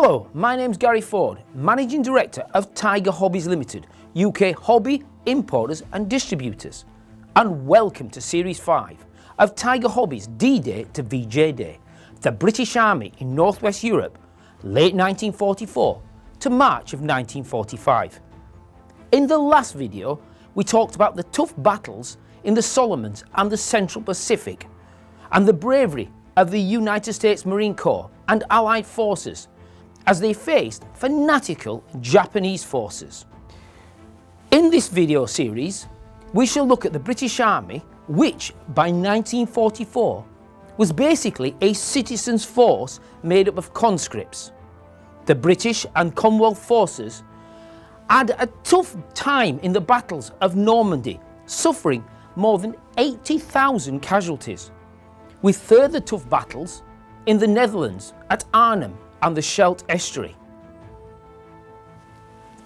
Hello, my name's Gary Ford, Managing Director of Tiger Hobbies Limited, UK hobby importers and distributors. And welcome to Series 5 of Tiger Hobbies D-Day to VJ Day, the British Army in Northwest Europe, late 1944 to March of 1945. In the last video, we talked about the tough battles in the Solomons and the Central Pacific, and the bravery of the United States Marine Corps and Allied forces as they faced fanatical Japanese forces. In this video series, we shall look at the British Army, which by 1944 was basically a citizens' force made up of conscripts. The British and Commonwealth forces had a tough time in the battles of Normandy, suffering more than 80,000 casualties, with further tough battles in the Netherlands at Arnhem and the Scheldt Estuary.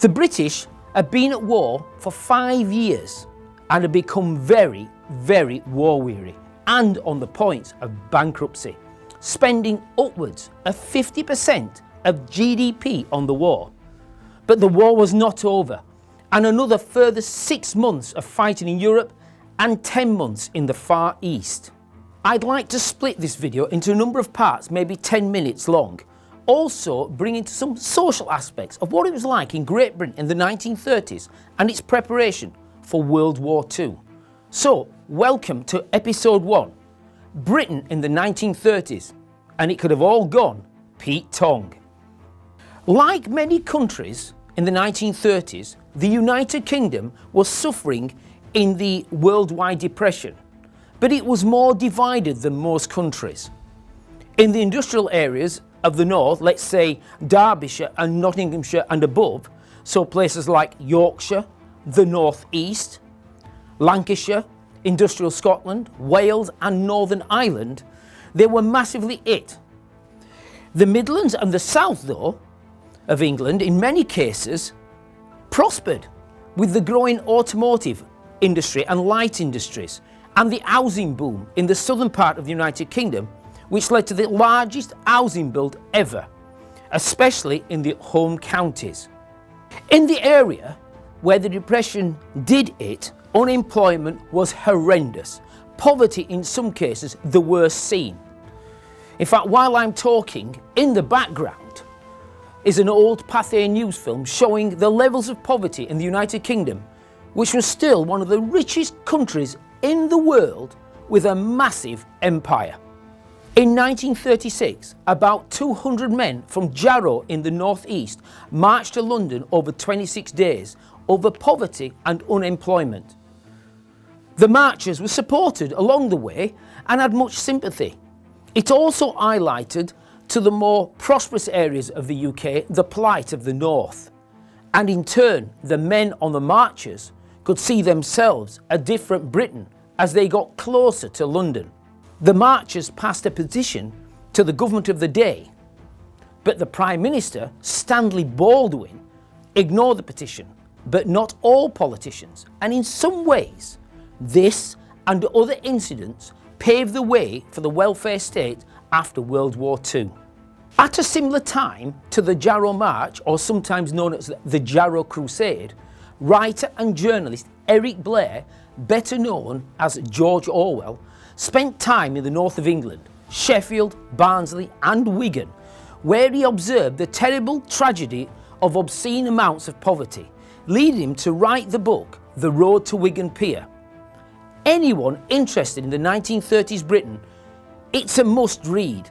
The British had been at war for 5 years and had become very, very war-weary and on the point of bankruptcy, spending upwards of 50% of GDP on the war. But the war was not over, and another further 6 months of fighting in Europe and 10 months in the Far East. I'd like to split this video into a number of parts, maybe 10 minutes long, also bring into some social aspects of what it was like in Great Britain in the 1930s and its preparation for World War II. So, welcome to episode 1, Britain in the 1930s, and it could have all gone Pete Tong. Like many countries in the 1930s, the United Kingdom was suffering in the worldwide depression, but it was more divided than most countries. In the industrial areas of the north, let's say Derbyshire and Nottinghamshire and above, so places like Yorkshire, the North East, Lancashire, industrial Scotland, Wales and Northern Ireland, they were massively hit. The Midlands and the south, though, of England, in many cases, prospered with the growing automotive industry and light industries and the housing boom in the southern part of the United Kingdom, which led to the largest housing build ever, especially in the home counties. In the area where the Depression did hit, unemployment was horrendous, poverty in some cases the worst seen. In fact, while I'm talking, in the background is an old Pathé News film showing the levels of poverty in the United Kingdom, which was still one of the richest countries in the world with a massive empire. In 1936, about 200 men from Jarrow in the northeast marched to London over 26 days over poverty and unemployment. The marchers were supported along the way and had much sympathy. It also highlighted to the more prosperous areas of the UK the plight of the north, and in turn the men on the marches could see themselves a different Britain as they got closer to London. The marchers passed a petition to the government of the day, but the Prime Minister, Stanley Baldwin, ignored the petition, but not all politicians, and in some ways this and other incidents paved the way for the welfare state after World War II. At a similar time to the Jarrow March, or sometimes known as the Jarrow Crusade, writer and journalist Eric Blair, better known as George Orwell, spent time in the north of England, Sheffield, Barnsley and Wigan, where he observed the terrible tragedy of obscene amounts of poverty, leading him to write the book The Road to Wigan Pier. Anyone interested in the 1930s Britain, it's a must read.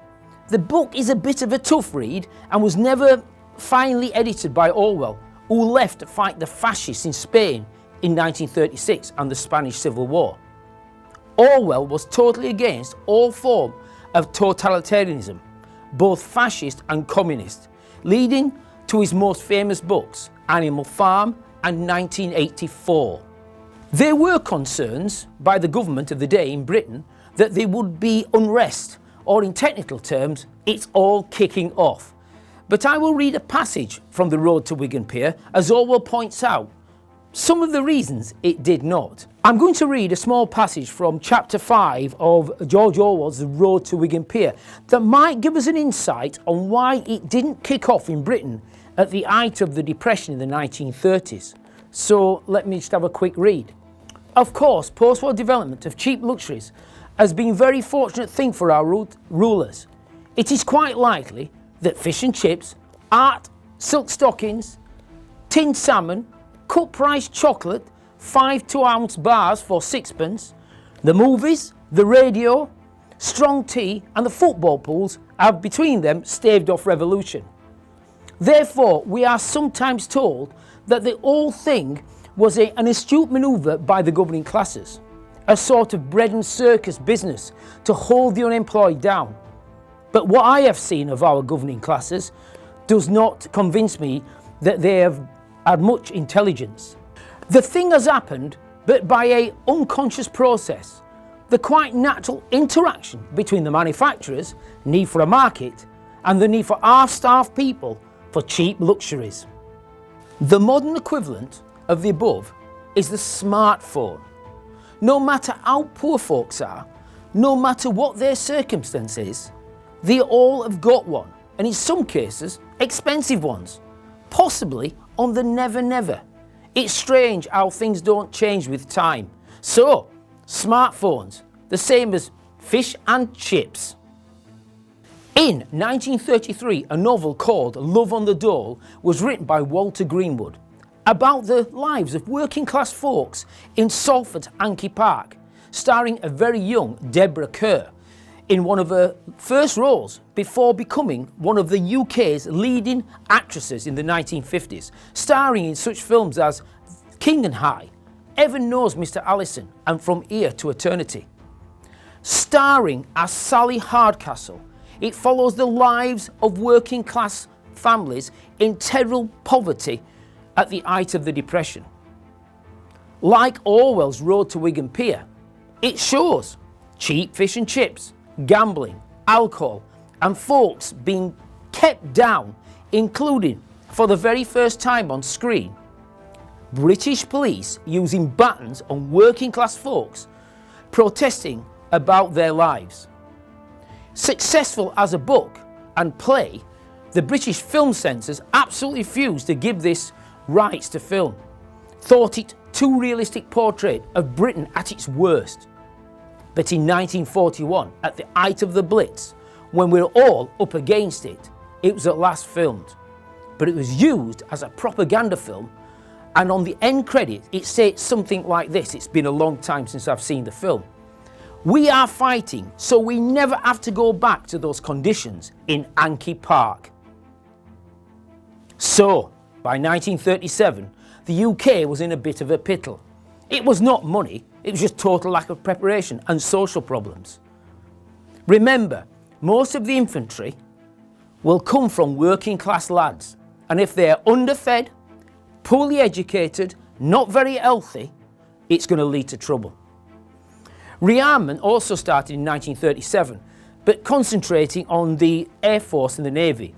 The book is a bit of a tough read and was never finally edited by Orwell, who left to fight the fascists in Spain in 1936 and the Spanish Civil War. Orwell was totally against all form of totalitarianism, both fascist and communist, leading to his most famous books, Animal Farm and 1984. There were concerns by the government of the day in Britain that there would be unrest, or in technical terms, it's all kicking off. But I will read a passage from The Road to Wigan Pier, as Orwell points out, some of the reasons it did not. I'm going to read a small passage from chapter 5 of George Orwell's Road to Wigan Pier that might give us an insight on why it didn't kick off in Britain at the height of the Depression in the 1930s. So let me just have a quick read. Of course, post-war development of cheap luxuries has been a very fortunate thing for our rulers. It is quite likely that fish and chips, art, silk stockings, tinned salmon, cut-price chocolate, 5 2-ounce bars for sixpence, the movies, the radio, strong tea and the football pools have between them staved off revolution. Therefore, we are sometimes told that the whole thing was an astute manoeuvre by the governing classes, a sort of bread and circus business to hold the unemployed down. But what I have seen of our governing classes does not convince me that they have had much intelligence. The thing has happened, but by an unconscious process, the quite natural interaction between the manufacturers' need for a market and the need for half-starved people for cheap luxuries. The modern equivalent of the above is the smartphone. No matter how poor folks are, no matter what their circumstances, they all have got one, and in some cases, expensive ones, possibly on the never. It's strange how things don't change with time. So, smartphones, the same as fish and chips. In 1933, a novel called Love on the Dole was written by Walter Greenwood about the lives of working class folks in Salford, Hanky Park, starring a very young Deborah Kerr in one of her first roles before becoming one of the UK's leading actresses in the 1950s, starring in such films as King and High, Heaven Knows Mr. Allison and From Here to Eternity. Starring as Sally Hardcastle, it follows the lives of working class families in terrible poverty at the height of the Depression. Like Orwell's Road to Wigan Pier, it shows cheap fish and chips, gambling, alcohol and folks being kept down, including, for the very first time on screen, British police using batons on working class folks protesting about their lives. Successful as a book and play, the British film censors absolutely refused to give this rights to film, thought it too realistic portrait of Britain at its worst. But in 1941, at the height of the Blitz, when we were all up against it, it was at last filmed. But it was used as a propaganda film, and on the end credit it says something like this. It's been a long time since I've seen the film. We are fighting so we never have to go back to those conditions in Hanky Park. So, by 1937, the UK was in a bit of a pickle. It was not money, it was just total lack of preparation and social problems. Remember, most of the infantry will come from working class lads, and if they're underfed, poorly educated, not very healthy, it's going to lead to trouble. Rearmament also started in 1937, but concentrating on the Air Force and the Navy.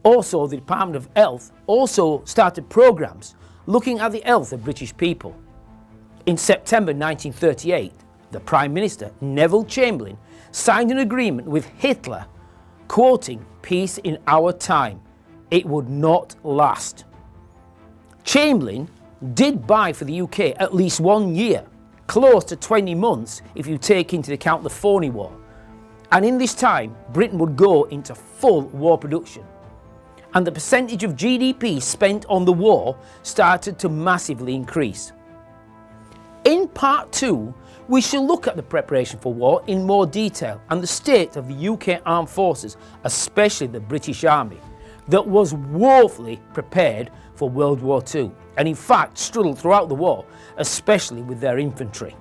Also, the Department of Health also started programs looking at the health of British people. In September 1938, the Prime Minister, Neville Chamberlain, signed an agreement with Hitler, quoting, "Peace in our time. It would not last." Chamberlain did buy for the UK at least 1 year, close to 20 months if you take into account the phony war. And in this time, Britain would go into full war production. And the percentage of GDP spent on the war started to massively increase. In part 2, we shall look at the preparation for war in more detail and the state of the UK armed forces, especially the British Army, that was woefully prepared for World War II and in fact struggled throughout the war, especially with their infantry.